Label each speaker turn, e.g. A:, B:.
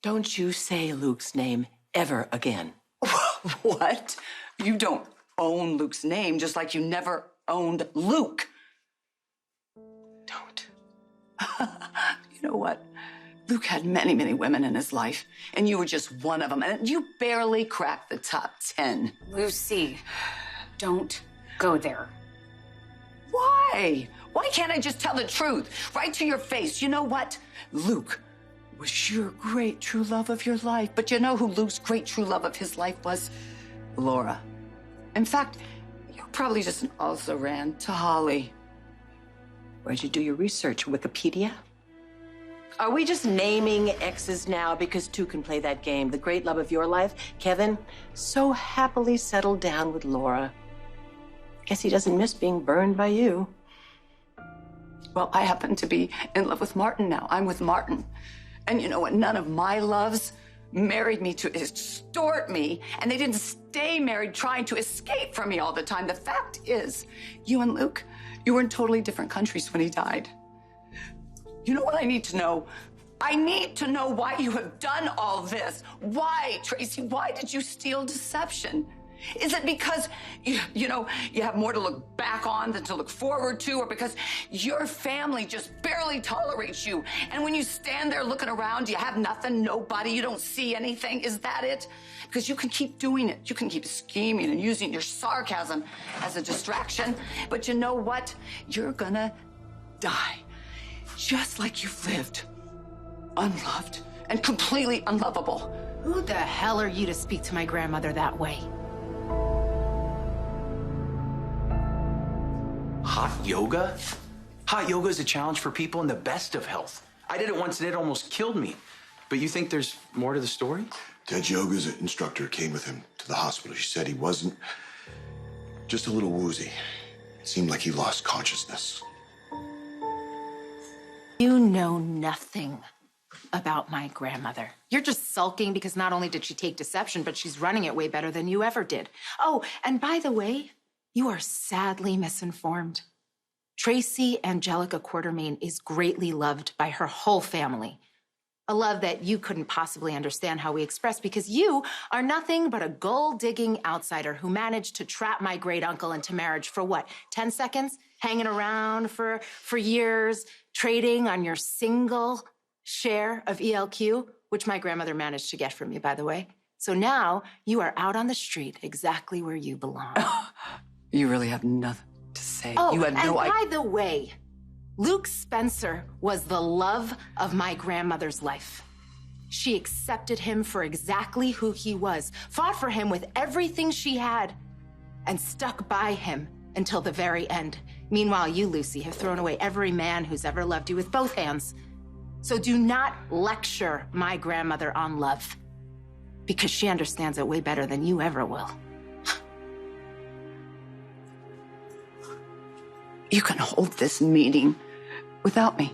A: Don't you say Luke's name ever again.
B: What? You don't own Luke's name, just like you never owned Luke.
A: Don't.
B: You know what? Luke had many, many women in his life, and you were just one of them, and you barely cracked the top 10.
C: Lucy, don't go there.
B: Why? Why can't I just tell the truth right to your face? You know what? Luke was your great true love of your life, but you know who Luke's great true love of his life was? Laura. In fact, you probably just also ran to Holly.
A: Where'd you do your research? Wikipedia? Are we just naming exes now because two can play that game? The great love of your life, Kevin, so happily settled down with Laura. Guess he doesn't miss being burned by you.
B: Well, I happen to be in love with Martin now. I'm with Martin. And you know what? None of my loves married me to extort me, and they didn't stay married trying to escape from me all the time. The fact is, you and Luke, you were in totally different countries when he died. You know what I need to know? I need to know why you have done all this. Why, Tracy? Why did you steal deception? Is it because, you have more to look back on than to look forward to, or because your family just barely tolerates you? And when you stand there looking around, you have nothing, nobody, you don't see anything. Is that it? Because you can keep doing it. You can keep scheming and using your sarcasm as a distraction. But you know what? You're gonna die. Just like you've lived. Unloved and completely unlovable.
C: Who the hell are you to speak to my grandmother that way?
D: Hot yoga? Hot yoga is a challenge for people in the best of health. I did it once and it almost killed me. But you think there's more to the story?
E: Ted Yoga's instructor came with him to the hospital. She said he wasn't just a little woozy. It seemed like he lost consciousness.
C: You know nothing about my grandmother. You're just sulking because not only did she take deception, but she's running it way better than you ever did. Oh, and by the way, you are sadly misinformed. Tracy Angelica Quartermain is greatly loved by her whole family. A love that you couldn't possibly understand how we express because you are nothing but a gold-digging outsider who managed to trap my great-uncle into marriage for what, 10 seconds? Hanging around for years, trading on your single share of ELQ, which my grandmother managed to get from you, by the way. So now you are out on the street exactly where you belong.
B: You really have nothing to say.
C: Oh,
B: you had no
C: and by the way, Luke Spencer was the love of my grandmother's life. She accepted him for exactly who he was, fought for him with everything she had, and stuck by him until the very end. Meanwhile, you, Lucy, have thrown away every man who's ever loved you with both hands. So do not lecture my grandmother on love, because she understands it way better than you ever will.
B: You can hold this meeting without me.